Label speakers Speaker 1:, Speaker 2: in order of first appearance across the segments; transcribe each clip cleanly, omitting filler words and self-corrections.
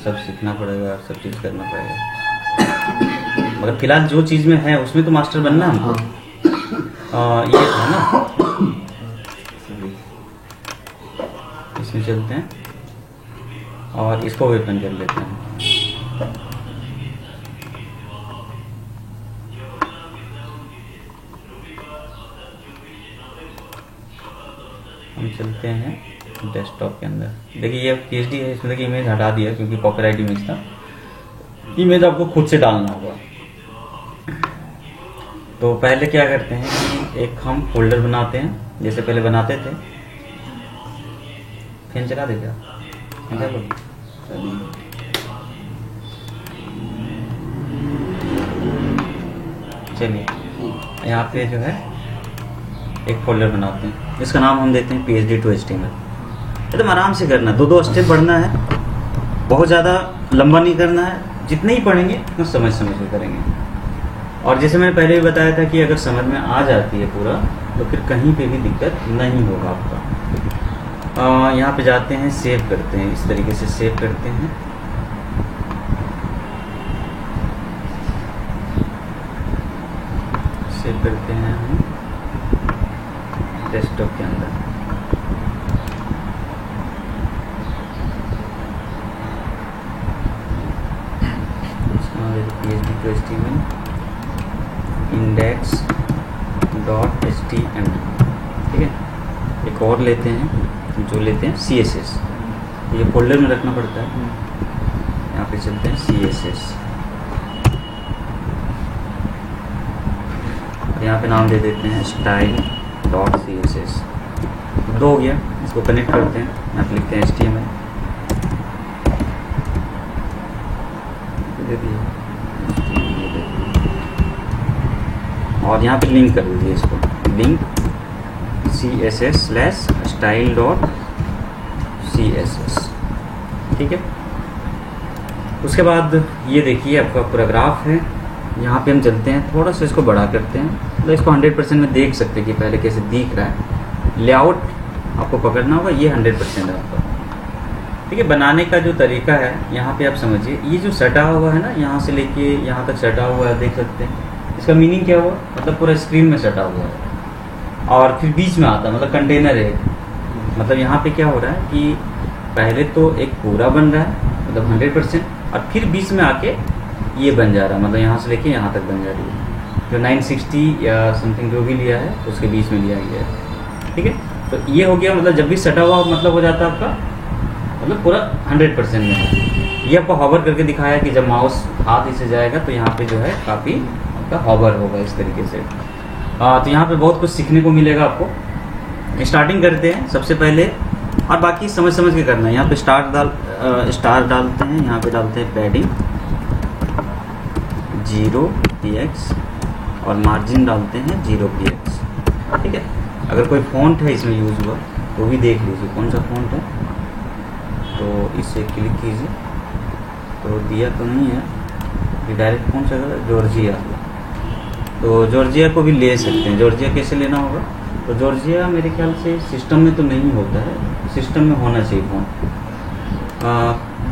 Speaker 1: सब सीखना पड़ेगा, सब चीज़ करना पड़ेगा। मगर फिलहाल जो चीज़ में है उसमें तो मास्टर बनना है हमको। ये था ना, इसमें चलते हैं और इसको ओपन कर लेते हैं। हम चलते हैं डेस्कटॉप के अंदर। देखिए ये PSD है, इसमें देखिए इमेज हटा दिया क्योंकि कॉपीराइट इमेज था। इमेज आपको खुद से डालना होगा। तो पहले क्या करते हैं कि एक हम फोल्डर बनाते हैं, जैसे पहले बनाते थे। फैन चला दे क्या? चलिए यहाँ पे जो है एक फोल्डर बनाते हैं, इसका नाम हम देते हैं PSD to HTML। एकदम आराम से करना है, 2-2 स्टेप पढ़ना है, बहुत ज़्यादा लंबा नहीं करना है। जितने ही पढ़ेंगे उतना समझ के करेंगे। और जैसे मैंने पहले भी बताया था कि अगर समझ में आ जाती है पूरा तो फिर कहीं पे भी दिक्कत नहीं होगा आपका। यहाँ पे जाते हैं, सेव करते हैं, इस तरीके से सेव करते हैं। सेव करते हैं हम डेस्कटॉप के अंदर। PSD to HTML index.html, ठीक है। एक और लेते हैं जो लेते हैं CSS, ये फोल्डर में रखना पड़ता है। यहाँ पे चलते हैं CSS, यहाँ पे नाम दे देते हैं style.css। 2 हो गया, इसको कनेक्ट करते हैं। यहाँ पे लिखते हैं HTML, और यहाँ पे लिंक कर दीजिए इसको, लिंक CSS/style.css, ठीक है। उसके बाद ये देखिए आपका पूरा ग्राफ है। यहाँ पे हम चलते हैं, थोड़ा सा इसको बड़ा करते हैं, मतलब इसको 100% में देख सकते हैं कि पहले कैसे दिख रहा है। लेआउट आपको पकड़ना होगा, ये 100% है आपका, ठीक है। बनाने का जो तरीका है यहाँ पे आप समझिए, ये जो सटा हुआ है ना, यहाँ से लेके यहाँ तक सटा हुआ है, देख सकते हैं। इसका मीनिंग क्या हुआ, मतलब पूरा स्क्रीन में सटा हुआ है और फिर बीच में आता है, मतलब कंटेनर है। मतलब यहाँ पे क्या हो रहा है कि पहले तो एक पूरा बन रहा है, मतलब 100%, और फिर बीच में आके ये बन जा रहा है, मतलब यहाँ से लेके यहाँ तक बन जा रही है। जो 960 या समथिंग जो भी लिया है उसके बीच में लिया गया है, ठीक है। तो ये हो गया, मतलब जब भी सटा हुआ मतलब हो जाता है आपका, मतलब पूरा 100% में है। ये आपको हॉवर करके दिखाया कि जब माउस हाथ इसे जाएगा तो यहाँ पे जो है काफ़ी आपका हॉवर होगा इस तरीके से। तो यहाँ पे बहुत कुछ सीखने को मिलेगा आपको। स्टार्टिंग करते हैं सबसे पहले, और बाकी समझ के करना है। यहाँ पे स्टार डालते हैं, यहाँ पे डालते हैं पैडिंग 0px और मार्जिन डालते हैं 0px, ठीक है। अगर कोई फ़ॉन्ट है इसमें यूज़ हुआ तो भी देख लीजिए कौन सा फ़ॉन्ट है, तो इसे क्लिक कीजिए। तो दिया तो नहीं है, डायरेक्ट कौन सा है, जॉर्जिया। तो जॉर्जिया को भी ले सकते हैं। जॉर्जिया कैसे लेना होगा, तो जॉर्जिया मेरे ख्याल से सिस्टम में तो नहीं होता है, सिस्टम में होना चाहिए फ़ॉन्ट।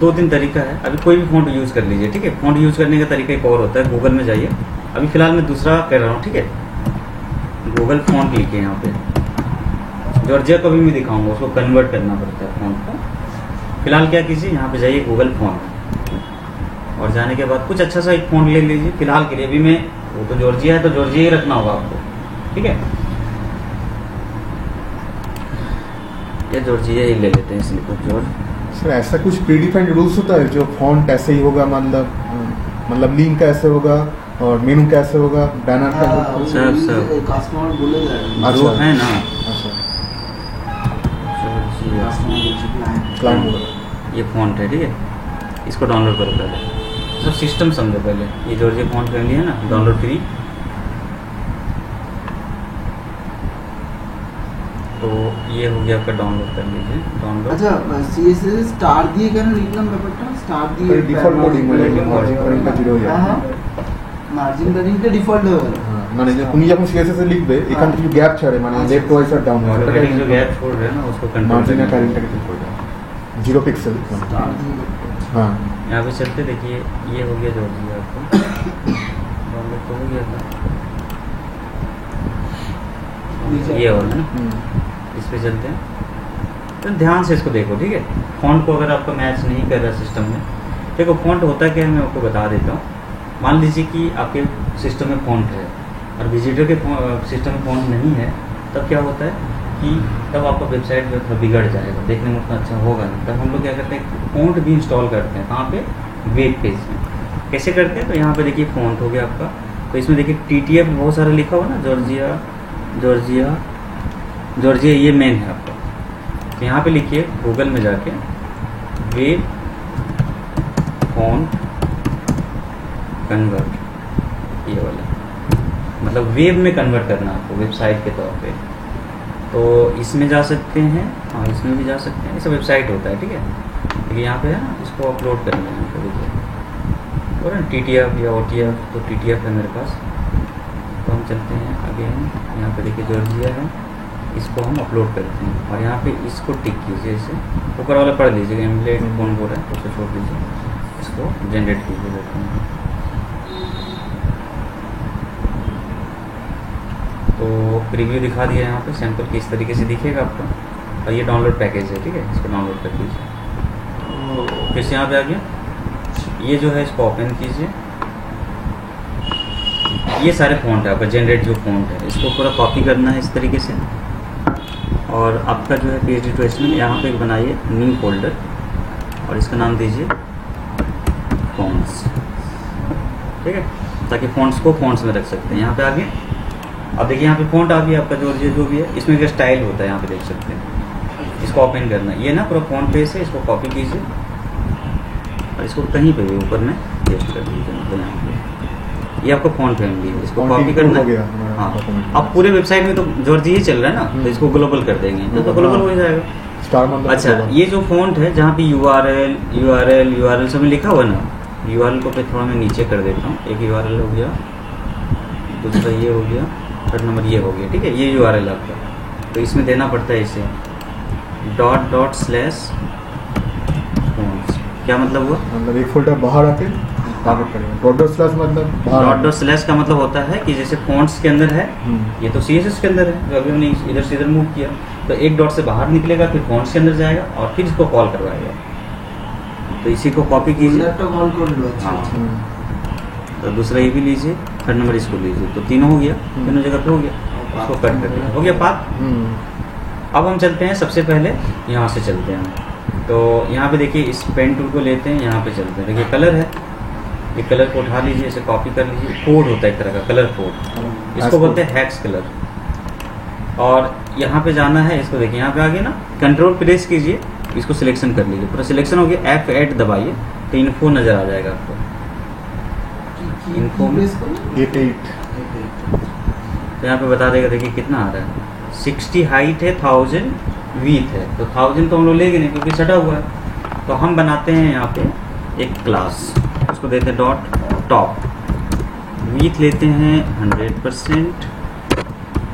Speaker 1: 2-3 तरीका है, अभी कोई भी फ़ॉन्ट यूज़ कर लीजिए, ठीक है। फ़ॉन्ट यूज़ करने का तरीका एक और होता है, गूगल में जाइए। अभी फ़िलहाल मैं दूसरा कर रहा हूँ, ठीक है। गूगल फ़ॉन्ट लिखिए यहाँ पे, जॉर्जिया को भी मैं दिखाऊंगा, उसको कन्वर्ट करना पड़ता है फ़ॉन्ट को। फिलहाल क्या कीजिए, यहाँ पे जाइए गूगल फ़ॉन्ट, और जाने के बाद कुछ अच्छा सा एक फ़ॉन्ट ले लीजिए। फिलहाल के लिए अभी मैं, वो तो जॉर्जिया है तो जॉर्जिया ही रखना होगा आपको, ठीक है। ये जॉर्जिया ही ले लेते हैं, इसलिए कुछ जॉर्ज।
Speaker 2: सर ऐसा कुछ प्रीडिफाइंड रूल्स होता है जो फॉन्ट ऐसे ही होगा, मतलब लिंक कैसे होगा और मेनू कैसे होगा, बैनर का
Speaker 1: सब
Speaker 3: कस्टमर बोले जाएगा
Speaker 1: जो है ना। ये फॉन्ट है, ठीक है। इसको डाउनलोड करो पहले, सब सिस्टम समझो पहले। ये जॉर्जिया फॉन्ट कर लिया ना, डाउनलोड फ्री। तो ये हो गया आपका, डाउनलोड कर लीजिए, डाउनलोड।
Speaker 3: अच्छा CSS स्टार দিয়ে কেন লিখলাম ব্যাপারটা, স্টার দিয়ে
Speaker 2: ডিফল্ট কোডিং মানে মার্জিন কোডিংটা 0 হয়ে যাবে।
Speaker 3: মার্জিন কোডিংটা ডিফল্ট হয়ে গেল।
Speaker 2: হ্যাঁ, মানে যে তুমি যখন CSS এ লিখবে এখান থেকে जो गैप ছাড়ে, মানে लेफ्ट वाइज और डाउन वाइज,
Speaker 1: ऑटोमेटिक जो गैप छोड़ रहे हैं ना उसको कंट्रोल
Speaker 2: मार्जिन का पैडिंग ठीक हो जाए। 0 पिक्सेल, हाँ
Speaker 1: यहाँ पे चलते देखिए, ये हो गया जॉर्जिया आपका डाउनलोड तो हो गया था, ये हो ना, इस पे चलते हैं। तो ध्यान से इसको देखो, ठीक है। फ़ॉन्ट को अगर आपका मैच नहीं कर रहा सिस्टम में, देखो फ़ॉन्ट होता क्या है मैं आपको बता देता हूँ। मान लीजिए कि आपके सिस्टम में फ़ॉन्ट है और विजिटर के सिस्टम में फ़ॉन्ट नहीं है, तब क्या होता है कि तब आपका वेबसाइट जो है बिगड़ जाएगा, देखने में उतना अच्छा होगा नहीं। तब हम लोग क्या करते हैं, फ़ॉन्ट भी इंस्टॉल करते हैं। कहाँ पे? वेब पेज में। कैसे करते हैं? तो यहाँ पे देखिए फ़ॉन्ट हो गया आपका, तो इसमें देखिए TTF बहुत सारा लिखा हुआ ना, जॉर्जिया जॉर्जिया जॉर्जिया, ये मेन है आपका। तो यहाँ पे लिखिए गूगल में जाके वेब फ़ॉन्ट कन्वर्ट, ये वाला, मतलब वेब में कन्वर्ट करना आपको वेबसाइट के तौर पे। तो इसमें जा सकते हैं, हाँ इसमें भी जा सकते हैं, इसका वेबसाइट होता है, ठीक है। लेकिन यहाँ पे है ना, इसको अपलोड करना है, तो देखिए और TTF या OTF, तो TTF है मेरे पास। तो हम चलते हैं आगे, यहाँ पे देखिए जॉर्जिया है, इसको हम अपलोड करते हैं और यहाँ पे इसको टिक कीजिए, इसे ऊपर वाला पढ़ लीजिएगा, एम्बलेट कौन बोल रहा है, उसको छोड़ दीजिए, इसको जनरेट कीजिए। तो प्रीव्यू दिखा दिया यहाँ पे, सैंपल किस तरीके से दिखेगा आपको, और ये डाउनलोड पैकेज है, ठीक है। इसको डाउनलोड कर दीजिए, फिर से यहाँ पे आ गया, ये जो है इसको ओपन कीजिए। ये सारे फ़ॉन्ट है आपका, जनरेट जो फ़ॉन्ट है, इसको पूरा कॉपी करना है इस तरीके से। और आपका जो है PhD टू HTML, यहाँ पे बनाइए न्यू फोल्डर और इसका नाम दीजिए फ़ॉन्ट्स, ठीक है, ताकि फ़ॉन्ट्स को फ़ॉन्ट्स में रख सकते हैं। यहाँ पे आगे अब देखिए, यहाँ पे फ़ॉन्ट आ गया आपका जॉर्जिया जो भी है, इसमें क्या स्टाइल होता है, यहाँ पे देख सकते हैं। इसको ओपन करना है, ये ना पूरा फ़ॉन्ट पेज है, इसको कॉपी कीजिए और इसको कहीं पे भी ऊपर में पेस्ट कर दीजिए, मतलब यहाँ पे ये आपका फ़ॉन्ट फैमिली है, इसको कॉपी करना है। हाँ, अब पूरे वेबसाइट में तो जॉर्जिया ही चल रहा है ना, तो इसको ग्लोबल कर देंगे, तो ग्लोबल हो जाएगा। अच्छा, ये जो फ़ॉन्ट है जहाँ पे URL सब लिखा हुआ ना, URL को पे थोड़ा मैं नीचे कर देता हूँ। एक URL हो गया, दूसरा ये हो गया, थर्ड नंबर ये हो गया, ठीक है। ये URL आपका, तो इसमें देना पड़ता है इसे ./fonts। क्या मतलब हुआ?
Speaker 2: मतलब एक फोल्डर बाहर आके ./,
Speaker 1: का मतलब होता है कि जैसे फ़ॉन्ट्स के अंदर है, ये तो CSS के अंदर है, जो अभी हमने इधर से इधर मूव किया, तो एक डॉट से बाहर निकलेगा, फिर फ़ॉन्ट्स के अंदर जाएगा और फिर इसको कॉल करवाएगा। तो इसी को कॉपी कीजिए, हाँ, तो दूसरा ये भी लीजिए, थर्ड नंबर इसको लीजिए, तो तीनों हो गया, तीनों जगह पे हो गया, इसको कट कर दिया, हो गया पाथ। अब हम चलते हैं, सबसे पहले यहाँ से चलते हैं। तो यहाँ पे देखिए इस पेन टूल को लेते हैं, यहाँ पे चलते हैं, देखिए कलर है, ये कलर को उठा लीजिए, इसे कॉपी कर लीजिए। कोड होता है एक तरह का, कलर कोड, इसको बोलते हैं हैक्स कलर। और यहाँ पे जाना है, इसको देखिए यहाँ पे आ गया ना, कंट्रोल प्रेस कीजिए, इसको सिलेक्शन कर लीजिए, पूरा सिलेक्शन हो गया। F8 दबाइए तो इन्फो नज़र आ जाएगा आपको, इन्फो में
Speaker 2: 8
Speaker 1: तो यहाँ पे बता देगा, देखिए कितना आ रहा है, 60 हाइट है, 1000 वीथ है, तो 1000 तो हम लोग लेंगे नहीं क्योंकि सटा हुआ है। तो हम बनाते हैं यहाँ पे एक क्लास, उसको देते हैं .top, वीथ लेते हैं 100%,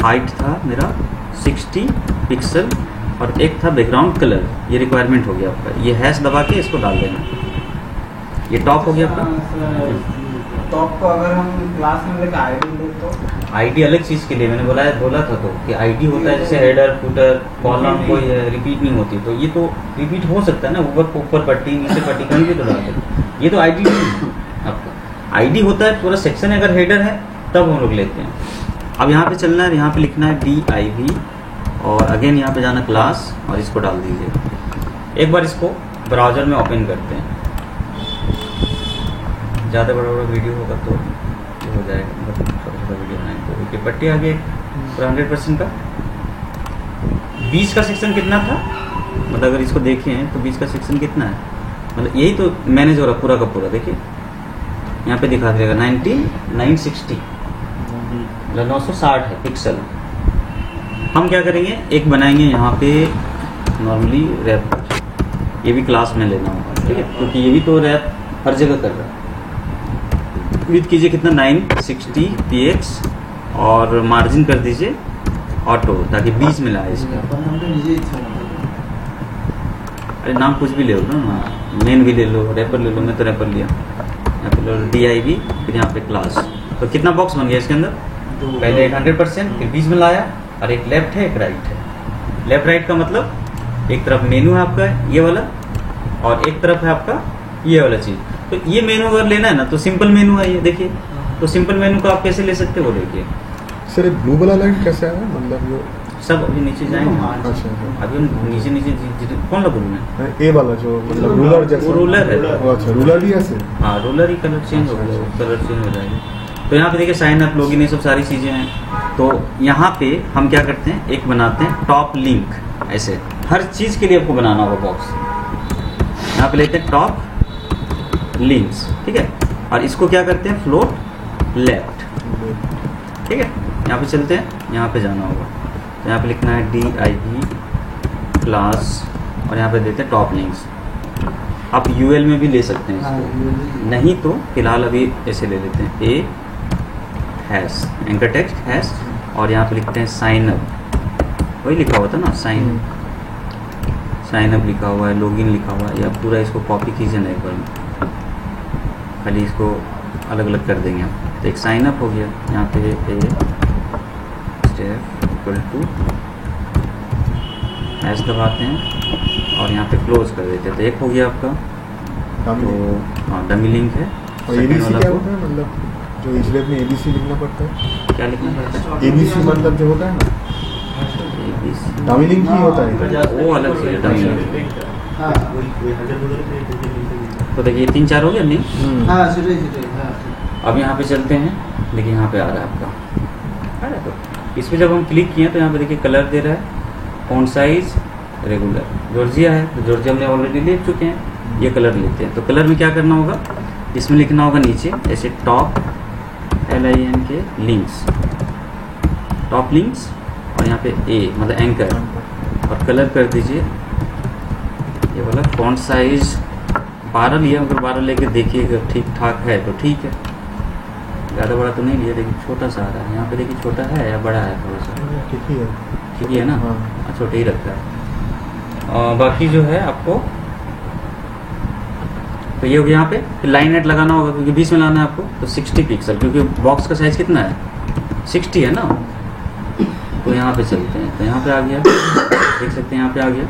Speaker 1: हाइट था मेरा 60 पिक्सल और एक था बैकग्राउंड कलर, ये रिक्वायरमेंट हो गया आपका। ये हैश दबा के इसको डाल देना, ये टॉप हो गया आपका।
Speaker 3: टॉप को अगर हम क्लास में लेकर आईडी दे तो
Speaker 1: आईडी अलग चीज़ के लिए मैंने बोला था तो कि आईडी होता है जैसे हेडर फुटर कॉलम, कोई रिपीट नहीं होती, तो ये तो रिपीट हो सकता है ना, ऊपर पट्टी नीचे पट्टी कहीं भी तो डाल सकते। ये तो आईडी आपका आईडी होता है, पूरा सेक्शन है, अगर हेडर है तब हम लोग लेते हैं। अब यहाँ पे चलना है, यहाँ पे लिखना है div और अगेन यहाँ पे जाना क्लास और इसको डाल दीजिए। एक बार इसको ब्राउज़र में ओपन करते हैं, ज़्यादा बड़ा वीडियो होगा तो हो जाएगा, मतलब छोटा वीडियो बनाएंगे। तो ओके, पट्टी आ गई पूरा 100% का। बीच का सेक्शन कितना था, मतलब अगर इसको देखें तो बीच का सेक्शन कितना है, मतलब यही तो मैनेज हो रहा पूरा का पूरा। देखिए यहाँ पे दिखा देगा 960 मतलब 960 है पिक्सल। हम क्या करेंगे, एक बनाएंगे यहाँ पे नॉर्मली रैप, ये भी क्लास में लेना होगा, ठीक है, क्योंकि ये भी तो रैप हर जगह कर रहा है। विड्थ कीजिए कितना 960 px और मार्जिन कर दीजिए ऑटो, ताकि बीच में लाए इसका। अरे नाम कुछ भी ले लो ना, मेन भी ले लो, रैपर ले लो, मैं तो रैपर लिया। यहाँ पे लो DIV, फिर यहाँ पे क्लास। तो कितना बॉक्स बन गया इसके अंदर? पहले 100%, फिर बीच में लाया, और एक लेफ्ट है एक राइट है। लेफ्ट राइट का मतलब एक तरफ मेनू है आपका ये वाला, और एक तरफ है आपका ये वाला चीज़। तो ये मेनू अगर लेना है ना तो सिंपल मेनू है ये, देखिए। तो सिंपल मेनू को आप कैसे ले सकते हो वो देखिए।
Speaker 2: सर ये ब्लू वाला लाइन कैसे आया, मतलब ये
Speaker 1: सब अभी नीचे जाएंगे,
Speaker 2: अच्छा
Speaker 1: अभी हम नीचे नीचे कौन सा ब्लू है?
Speaker 2: ए वाला जो मतलब रूलर जैसा,
Speaker 1: वो रूलर है।
Speaker 2: अच्छा रूलर भी ऐसे,
Speaker 1: हाँ रूलर ही कलर चेंज हो गया, कलर चेंज हो जाएगा। तो यहाँ पे देखिए साइन अप, लॉगिन, ये सब सारी चीज़ें हैं। तो यहाँ पे हम क्या करते हैं, एक बनाते हैं टॉप लिंक। ऐसे हर चीज़ के लिए आपको बनाना होगा बॉक्स। यहाँ पे लेते हैं टॉप लिंक्स, ठीक है। और इसको क्या करते हैं, फ्लोट लेफ्ट, ठीक है। यहाँ पे चलते हैं, यहाँ पे जाना होगा, तो यहाँ पे लिखना है DIV क्लास, और यहाँ पे देते हैं टॉप लिंक्स। आप UL में भी ले सकते हैं इसको, नहीं तो फिलहाल अभी ऐसे ले लेते हैं A hash anchor text hash, और यहाँ पे लिखते हैं साइन अप, वही लिखा हुआ था ना, साइन अप लिखा हुआ है, लॉगिन लिखा हुआ है। या पूरा इसको कॉपी कीजिए ना एक बार, खाली इसको अलग अलग कर देंगे हम। तो एक साइन अप हो गया, यहाँ पे A step equal to hash दबाते हैं, और यहाँ पे क्लोज कर देते हैं। तो एक हो गया आपका, तो हाँ डमी लिंक है।
Speaker 2: और ABC क्या होता है, मतलब जो इजवेब में ABC लिखना पड़ता है, क्या
Speaker 1: लिखना पड़ता है?
Speaker 2: ABC मतलब जो होता है ना,
Speaker 1: ABC
Speaker 2: डमी लिंक ही होता है,
Speaker 1: वो अलग से डमी लिंक। तो देखिए 3-4 हो गया नहीं। अब यहाँ पे चलते हैं, देखिए यहाँ पे आ रहा है आपका, आ रहा है। तो इस पर जब हम क्लिक किए तो यहाँ पे देखिए कलर दे रहा है, फॉन्ट साइज रेगुलर, जॉर्जिया है, तो जॉर्जिया हमने ऑलरेडी ले चुके हैं, ये कलर लेते हैं। तो कलर में क्या करना होगा, इसमें लिखना होगा नीचे ऐसे top LINK links, top links, और यहाँ पे A मतलब एंकर, और कलर कर दीजिए ये वाला फॉन्ट साइज 12 लिया, अगर 12 लेके देखिएगा ठीक ठाक है तो ठीक है, ज़्यादा बड़ा तो नहीं लिया, लेकिन छोटा सा आ रहा है। यहाँ पे देखिए छोटा है या बड़ा है, थोड़ा सा
Speaker 2: ठीक ही है,
Speaker 1: ठीक है ना,
Speaker 2: हाँ।
Speaker 1: छोटा ही रखा है। और बाकी जो है आपको तो ये हो गया, यहाँ पे फिर लाइन एट लगाना होगा क्योंकि बीच में लाना है आपको। तो 60 पिक्सल, क्योंकि बॉक्स का साइज कितना है, 60 है ना। तो यहाँ पे चलते हैं, तो यहाँ पे आ गया, देख सकते हैं यहाँ पे आ गया।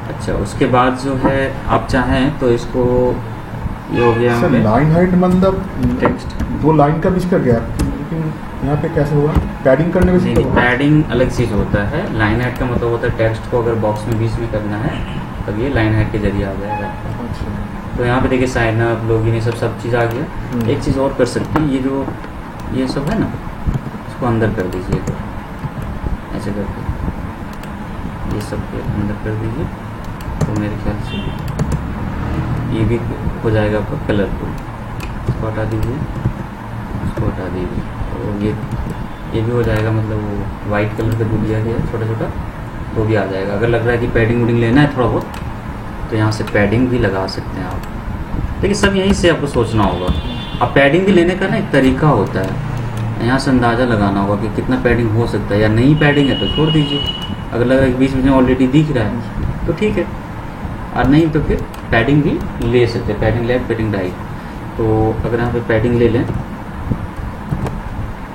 Speaker 1: अच्छा उसके बाद जो है आप चाहें तो इसको, ये हो गया यहाँ पे
Speaker 2: लाइन हाइट, मतलब
Speaker 1: टेक्स्ट
Speaker 2: दो लाइन का बीच कर गया, लेकिन यहाँ पे कैसे होगा, पैडिंग करने में
Speaker 1: नहीं, पैडिंग अलग चीज़ होता है। लाइन हाइट का मतलब होता है टेक्स्ट को अगर बॉक्स में बीच में करना है तब ये लाइन हाइट के जरिए आ जाएगा।
Speaker 2: अच्छा,
Speaker 1: तो यहाँ पे देखिए साइन अप, लॉगिन, ये सब चीज़ आ गया। एक चीज़ और कर सकते हैं, ये जो ये सब है ना, इसको अंदर कर दीजिए, ऐसे करके ये सब के अंदर कर दीजिए, तो मेरे ख्याल से ये भी हो जाएगा आपका कलरफुल। इसको हटा दीजिए, इसको हटा दीजिए, और ये भी हो जाएगा, मतलब वो वाइट कलर का जो दिया गया है छोटा छोटा, वो भी आ जाएगा। अगर लग रहा है कि पैडिंग वुडिंग लेना है थोड़ा बहुत, तो यहाँ से पैडिंग भी लगा सकते हैं आप। देखिए सब यहीं से आपको सोचना होगा। अब पैडिंग भी लेने का ना एक तरीका होता है, यहाँ से अंदाज़ा लगाना होगा कि कितना पैडिंग हो सकता है, या नहीं पैडिंग है तो छोड़ दीजिए। अगर लगा कि बीच में ऑलरेडी दिख रहा है तो ठीक है, और नहीं तो फिर पैडिंग भी ले सकते हैं, पैडिंग लेफ्ट, पैडिंग राइट। तो अगर यहाँ पे पैडिंग ले लें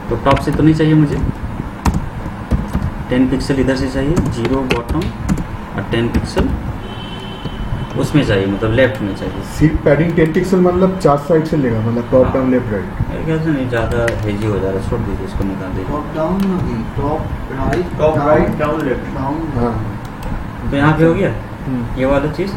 Speaker 1: तो टॉप से तो नहीं चाहिए मुझे, 10 पिक्सल इधर से चाहिए, 0 बॉटम, और 10 पिक्सल उसमें चाहिए, मतलब लेफ्ट में चाहिए।
Speaker 2: सीट पैडिंग 10 पिक्सल मतलब 4 साइड से लेगा, मतलब टॉप डाउन लेफ्ट राइट।
Speaker 1: मेरे ख्याल से नहीं, ज़्यादा हेजी हो जा रहा है, छोड़ दीजिए, इसको निकाल दीजिए।
Speaker 3: टॉप डाउन नहीं, top write
Speaker 2: down left.
Speaker 3: Down.
Speaker 2: हाँ,
Speaker 1: तो यहाँ पे हो गया ये वाला चीज़।